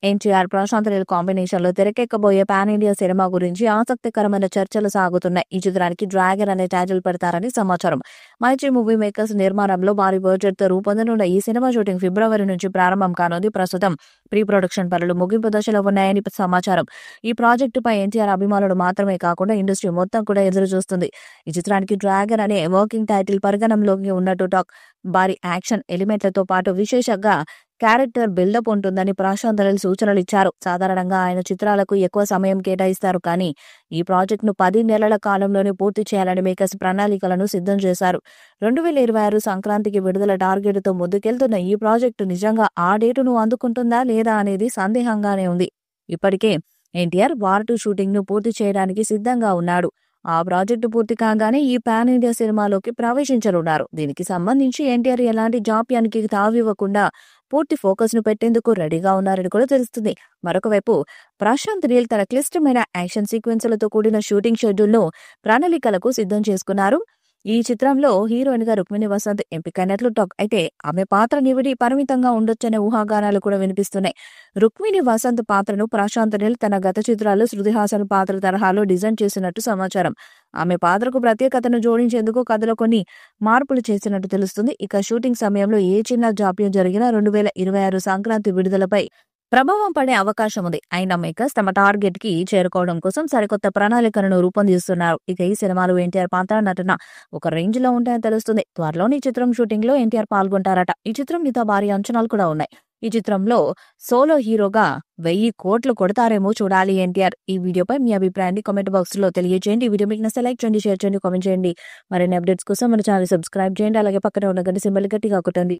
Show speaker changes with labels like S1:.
S1: NTR, Prashanth Neel combination లో తెరకెక్కబోయే pan India cinema గురించి ఆసక్తికరమైన చర్చలు సాగుతున్నాయి. ఈ చిత్రానికి డ్రాగన్ అనే టైటిల్ పెడతారని సమాచారం. మైత్రి మూవీ మేకర్స్ నిర్మాణంలో భారీ బడ్జెట్ తో రూపొందనున్న ఈ సినిమా షూటింగ్ ఫిబ్రవరి నుంచి ప్రారంభం కానుంది. ప్రస్తుతం ప్రీ ప్రొడక్షన్ పనులు ముగింపు దశలో ఉన్నాయని సమాచారం. ఈ ప్రాజెక్టుపై ఎన్టీఆర్ అభిమానులు మాత్రమే కాకుండా ఇండస్ట్రీ మొత్తం కూడా ఎదురు చూస్తుంది. ఈ చిత్రానికి డ్రాగన్ అనే వర్కింగ్ టైటిల్ పరిగణంలోకి ఉన్నట్టు టాక్. భారీ యాక్షన్ ఎలిమెంట్లతో పాటు విశేషంగా క్యారెక్టర్ బిల్డప్ ఉంటుందని ప్రశాంత్ నీల్ సూచనలు ఇచ్చారు. సాధారణంగా ఆయన చిత్రాలకు ఎక్కువ సమయం కేటాయిస్తారు, కానీ ఈ ప్రాజెక్టును 10 నెలల కాలంలోనే పూర్తి చేయాలని మేకర్స్ ప్రణాళికలను సిద్ధం చేశారు. 2026 సంక్రాంతికి విడుదల టార్గెట్తో ముందుకెళ్తున్న ఈ ప్రాజెక్టు నిజంగా ఆ డేటును అందుకుంటుందా లేదా అనేది సందేహంగానే ఉంది. ఇప్పటికే ఎన్టీఆర్ వార్ 2 షూటింగ్ ను పూర్తి చేయడానికి సిద్ధంగా ఉన్నాడు. ఆ ప్రాజెక్టు పూర్తి కాగానే ఈ పాన్ ఇండియా సినిమాలోకి ప్రవేశించనున్నారు. దీనికి సంబంధించి ఎన్టీఆర్ ఎలాంటి జాప్యానికి తావివ్వకుండా పూర్తి ఫోకస్ ను పెట్టేందుకు రెడీగా ఉన్నారని కూడా తెలుస్తుంది. మరొక వైపు ప్రశాంత్ నీల్ తన క్లిష్టమైన యాక్షన్ సీక్వెన్సులతో కూడిన షూటింగ్ షెడ్యూల్ ను ప్రణాళికలకు సిద్ధం చేసుకున్నారు. ఈ చిత్రంలో హీరోయిన్ గా రుక్మిణి వసంత్ ఎంపికైనట్లు టాక్. అయితే ఆమె పాత్ర నివిడి పరిమితంగా ఉండొచ్చనే ఊహాగానాలు కూడా వినిపిస్తున్నాయి. రుక్మిణి వసంత్ పాత్రను ప్రశాంత్ నీల్ తన గత చిత్రాల్లో శృతి హాసన్ పాత్ర తరహాలో డిజైన్ చేసినట్టు సమాచారం. ఆమె పాత్రకు ప్రత్యేకతను జోడించేందుకు కథలో కొన్ని మార్పులు చేసినట్టు తెలుస్తుంది. ఇక షూటింగ్ సమయంలో ఏ చిన్న జాప్యం జరిగినా 2026 సంక్రాంతి విడుదలపై ప్రభావం పడే అవకాశం ఉంది. అయినా మేకర్స్ తమ టార్గెట్ కి చేరుకోవడం కోసం సరికొత్త ప్రణాళికలను రూపొందిస్తున్నారు. ఇక ఈ సినిమాలో ఎన్టీఆర్ పాత్ర నటన ఒక రేంజ్ లో ఉంటాయని తెలుస్తుంది. త్వరలోని ఈ చిత్రం షూటింగ్ లో ఎన్టీఆర్ పాల్గొంటారట. ఈ చిత్రం మీద భారీ అంచనాలు కూడా ఉన్నాయి. ఈ చిత్రంలో సోలో హీరోగా 1000 కోట్లు కొడతారేమో చూడాలి ఎన్టీఆర్. ఈ వీడియోపై మీ అభిప్రాయాన్ని కామెంట్ బాక్స్ లో తెలియజేయండి. ఈ వీడియో మీకు నచ్చితే లైక్ చేయండి, షేర్ చేయండి, కామెంట్ చేయండి. మరిన్ని అప్డేట్స్ కోసం మన ఛానల్ సబ్స్క్రైబ్ చేయండి. అలాగే పక్కనే ఉన్న గంట సింబల్ గట్టిగా కొట్టండి.